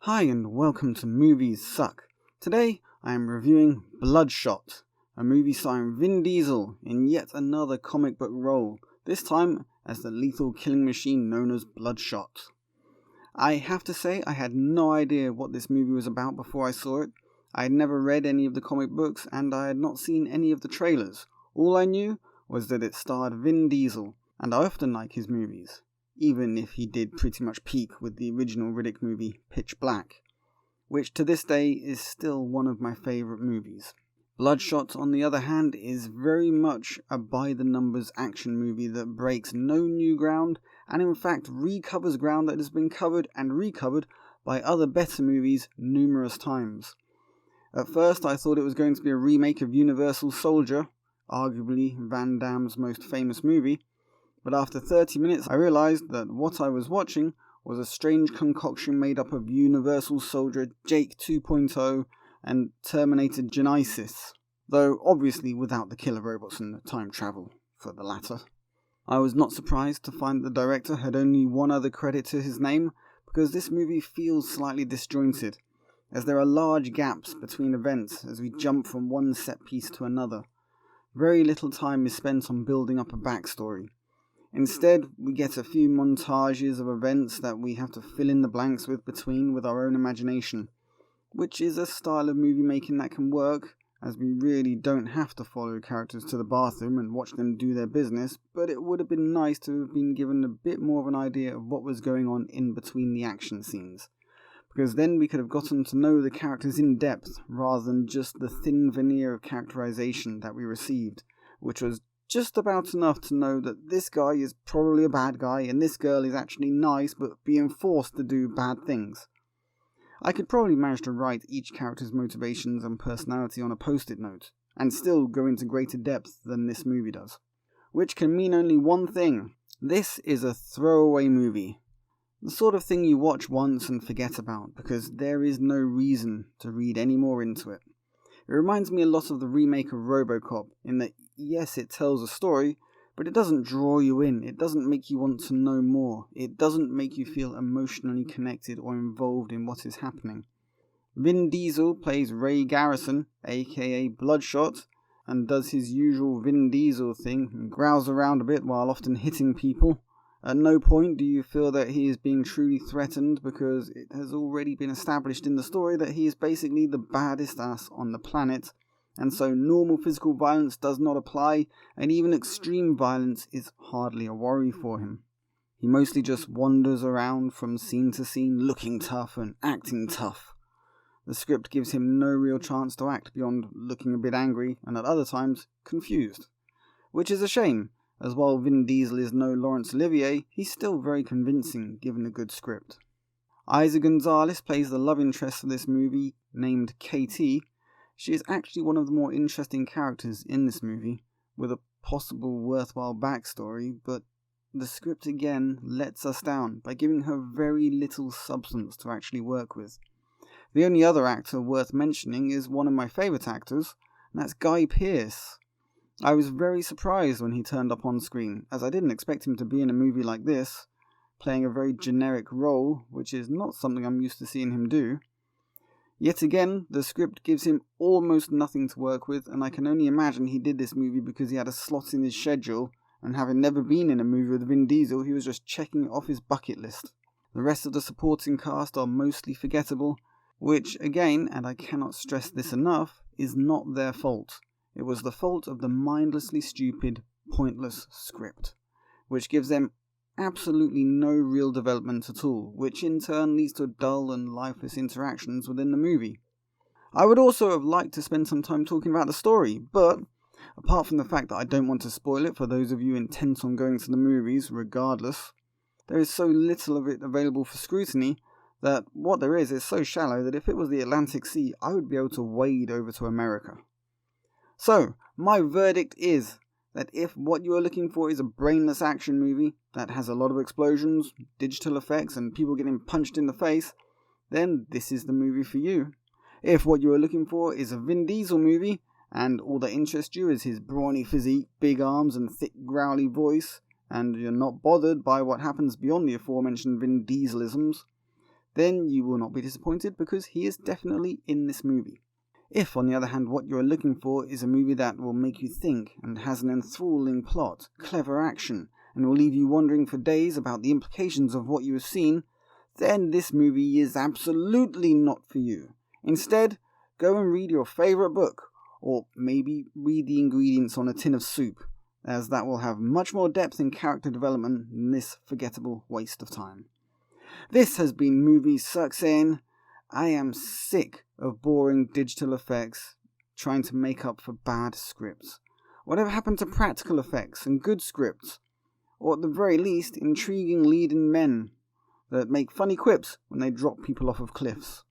Hi and welcome to Movies Suck. Today I am reviewing Bloodshot, a movie starring Vin Diesel in yet another comic book role, this time as the lethal killing machine known as Bloodshot. I have to say I had no idea what this movie was about before I saw it. I had never read any of the comic books and I had not seen any of the trailers. All I knew was that it starred Vin Diesel, and I often like his movies, even if he did pretty much peak with the original Riddick movie Pitch Black, which to this day is still one of my favourite movies. Bloodshot, on the other hand, is very much a by-the-numbers action movie that breaks no new ground and in fact recovers ground that has been covered and recovered by other better movies numerous times. At first I thought it was going to be a remake of Universal Soldier, arguably Van Damme's most famous movie, but after 30 minutes I realised that what I was watching was a strange concoction made up of Universal Soldier, Jake 2.0 and Terminator Genisys, though obviously without the killer robots and the time travel for the latter. I was not surprised to find the director had only one other credit to his name, because this movie feels slightly disjointed, as there are large gaps between events as we jump from one set piece to another. Very little time is spent on building up a backstory. Instead, we get a few montages of events that we have to fill in the blanks with our own imagination, which is a style of movie making that can work, as we really don't have to follow characters to the bathroom and watch them do their business, but it would have been nice to have been given a bit more of an idea of what was going on in between the action scenes, because then we could have gotten to know the characters in depth rather than just the thin veneer of characterization that we received, which was just about enough to know that this guy is probably a bad guy and this girl is actually nice but being forced to do bad things. I could probably manage to write each character's motivations and personality on a post-it note, and still go into greater depth than this movie does. Which can mean only one thing: this is a throwaway movie. The sort of thing you watch once and forget about, because there is no reason to read any more into it. It reminds me a lot of the remake of RoboCop, in that yes, it tells a story, but it doesn't draw you in, it doesn't make you want to know more, it doesn't make you feel emotionally connected or involved in what is happening. Vin Diesel plays Ray Garrison, aka Bloodshot, and does his usual Vin Diesel thing and growls around a bit while often hitting people. At no point do you feel that he is being truly threatened, because it has already been established in the story that he is basically the baddest ass on the planet, and so normal physical violence does not apply, and even extreme violence is hardly a worry for him. He mostly just wanders around from scene to scene looking tough and acting tough. The script gives him no real chance to act beyond looking a bit angry and at other times confused, which is a shame, as while Vin Diesel is no Laurence Olivier, he's still very convincing given a good script. Isa Gonzalez plays the love interest for this movie, named KT. She is actually one of the more interesting characters in this movie, with a possible worthwhile backstory, but the script again lets us down by giving her very little substance to actually work with. The only other actor worth mentioning is one of my favourite actors, and that's Guy Pearce. I was very surprised when he turned up on screen, as I didn't expect him to be in a movie like this, playing a very generic role, which is not something I'm used to seeing him do. Yet again, the script gives him almost nothing to work with, and I can only imagine he did this movie because he had a slot in his schedule, and having never been in a movie with Vin Diesel, he was just checking it off his bucket list. The rest of the supporting cast are mostly forgettable, which again, and I cannot stress this enough, is not their fault. It was the fault of the mindlessly stupid, pointless script, which gives them absolutely no real development at all, which in turn leads to dull and lifeless interactions within the movie. I would also have liked to spend some time talking about the story, but apart from the fact that I don't want to spoil it for those of you intent on going to the movies regardless, there is so little of it available for scrutiny that what there is so shallow that if it was the Atlantic Sea, I would be able to wade over to America. So, my verdict is that if what you are looking for is a brainless action movie that has a lot of explosions, digital effects, and people getting punched in the face, then this is the movie for you. If what you are looking for is a Vin Diesel movie, and all that interests you is his brawny physique, big arms, and thick growly voice, and you're not bothered by what happens beyond the aforementioned Vin Dieselisms, then you will not be disappointed because he is definitely in this movie. If, on the other hand, what you are looking for is a movie that will make you think and has an enthralling plot, clever action, and will leave you wondering for days about the implications of what you have seen, then this movie is absolutely not for you. Instead, go and read your favourite book, or maybe read the ingredients on a tin of soup, as that will have much more depth in character development than this forgettable waste of time. This has been Movie Sucks In. I am sick of boring digital effects trying to make up for bad scripts. Whatever happened to practical effects and good scripts? Or at the very least, intriguing leading men that make funny quips when they drop people off of cliffs.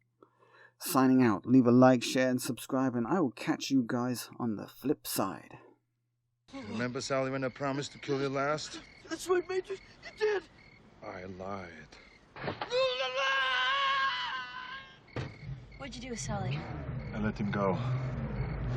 Signing out. Leave a like, share and subscribe, and I will catch you guys on the flip side. Remember, Sally, when I promised to kill you last? That's right, Major. You did. I lied. What'd you do with Sully? I let him go.